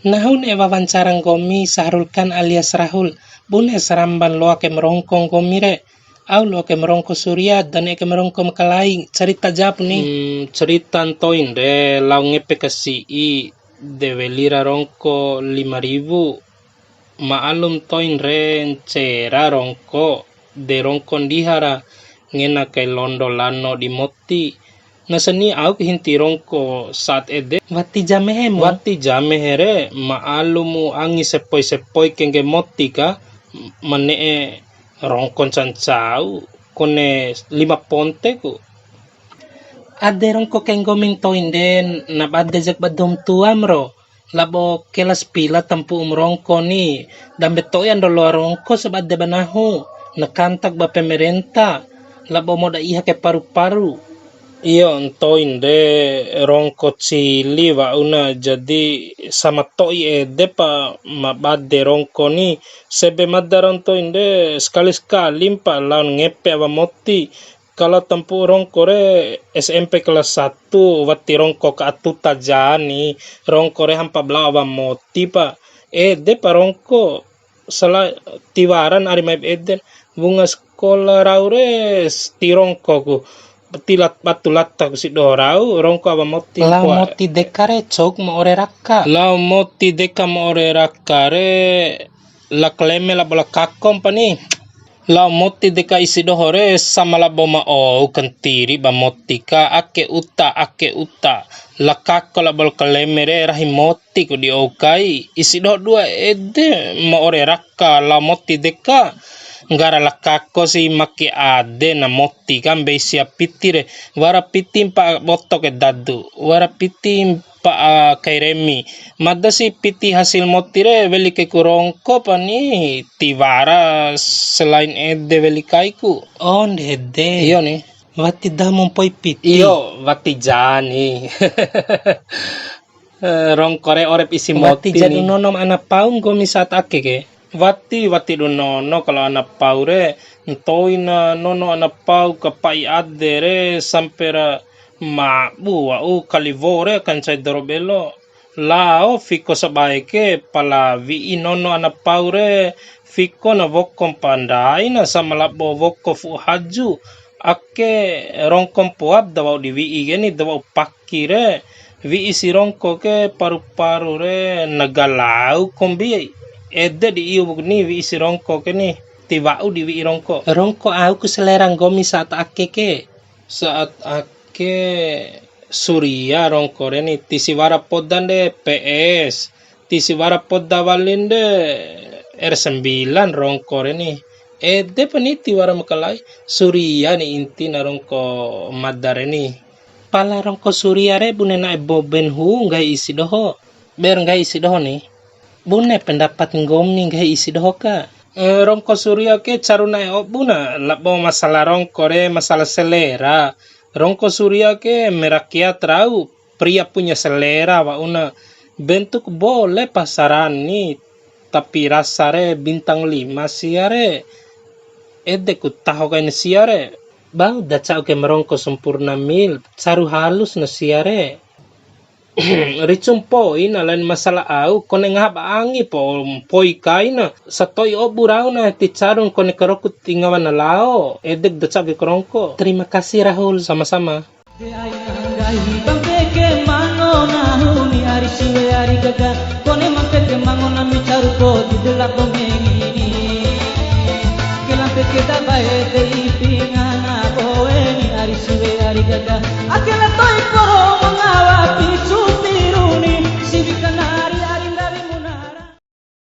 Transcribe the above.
Nahun e wawancarang gomi Sahrul Khan alias Rahul, bune saramban loa ke merongkong gomi re. Au loa ke merongko Surya dan ke merongko makalai. Cerita jap nih. Cerita antoin re lau ngepe kasi dewe lira rongko 5.000. Maalum toin re cera rongko de rongko dihara ngena kai londo lano di moti. Nasani au hinti rongko saat ede wati jamehe re maalumu angi sepoi kenge moti ka mane rongkon cancau kone 5 ponte ku. Ade rongko kenggo mintoin den na bade jak badom tuam ro labo kelas pila tampu rongko ni dan betoyan dolo rongko sebade banahu nakantak ba pemerintah labo moda iha ke paru-paru. Iyo entoin de rongko cili wa una jadi sama toi ede pa mabade rongko ni sebe madaron toin de sekali pa lawan ngepe awa moti. Kalau tempu rongko re SMP kelas 1 wati rongko ke atuta jani rongko re hampa bela awa moti pa ede pa rongko salah tiwaran ari maib eden bunga sekolah raure tirongko ku tilat batu latak si dorau rongko awa moti lau moti dekare cok mo ore rakka re la kleme la bola kakom pani lau moti deka isi dohore sama la boma o kentiri ba moti ka ake uta la kakko la bol kleme re rahi moti ku di okai isi doh dua ede mo ore rakka la moti deka ngara la kakko si make ade na moti kan besia pitire wara pitim pa botok e dadu wara pitim pa kairemi madda si piti hasil moti re veli ke kurongko pani tiwara selain ede veli kaiku on ede iyo nih wati damon poi piti iyo wati jani rongkore orep isi moti jadi nonom anak paung gomi saat ake ke wati do nono kalau anak pau re ntoina nono anak pau kapai ade re sampera ma bua kalivore kan cai dorobelo lao fiko sabaike pala vi nono anak pau re fiko na vokom pandai na sama labo voko fu haju ake rongkom puap dawa di vi geni dawa pakire vi isi rongko ke paru-paru re nagalau kombi ede di iu bugni wi isi rongko keni tiwau di wi rongko au ku selerang gomi saat ake Surya rongko reni tisiwara podan de PS tisiwara podda walin de R9 rongko reni ede peniti wara makalai Surya ni inti na rongko madareni pala rongko Surya re bunena boben hu ngai isi doho ber ngai isi doho ni bune pendapat ngomni ngai isi doho ka rongko Surya ke caruna buna labo masalah rongko re masalah selera rongko Surya ke merakyat rau pria punya selera wa una bentuk boleh pasarani tapi rasa re bintang 5 siare ede ku tahu kan siare bang dacau ke merongko sempurna mil saru halus na siare ricum poin alain masalah au kone ngahap angi poi kaina satoi oburau na ti carung kone kerokut tingawan na lao edek dacak ke kerongko. Terima kasih Rahul, sama-sama. Akela toy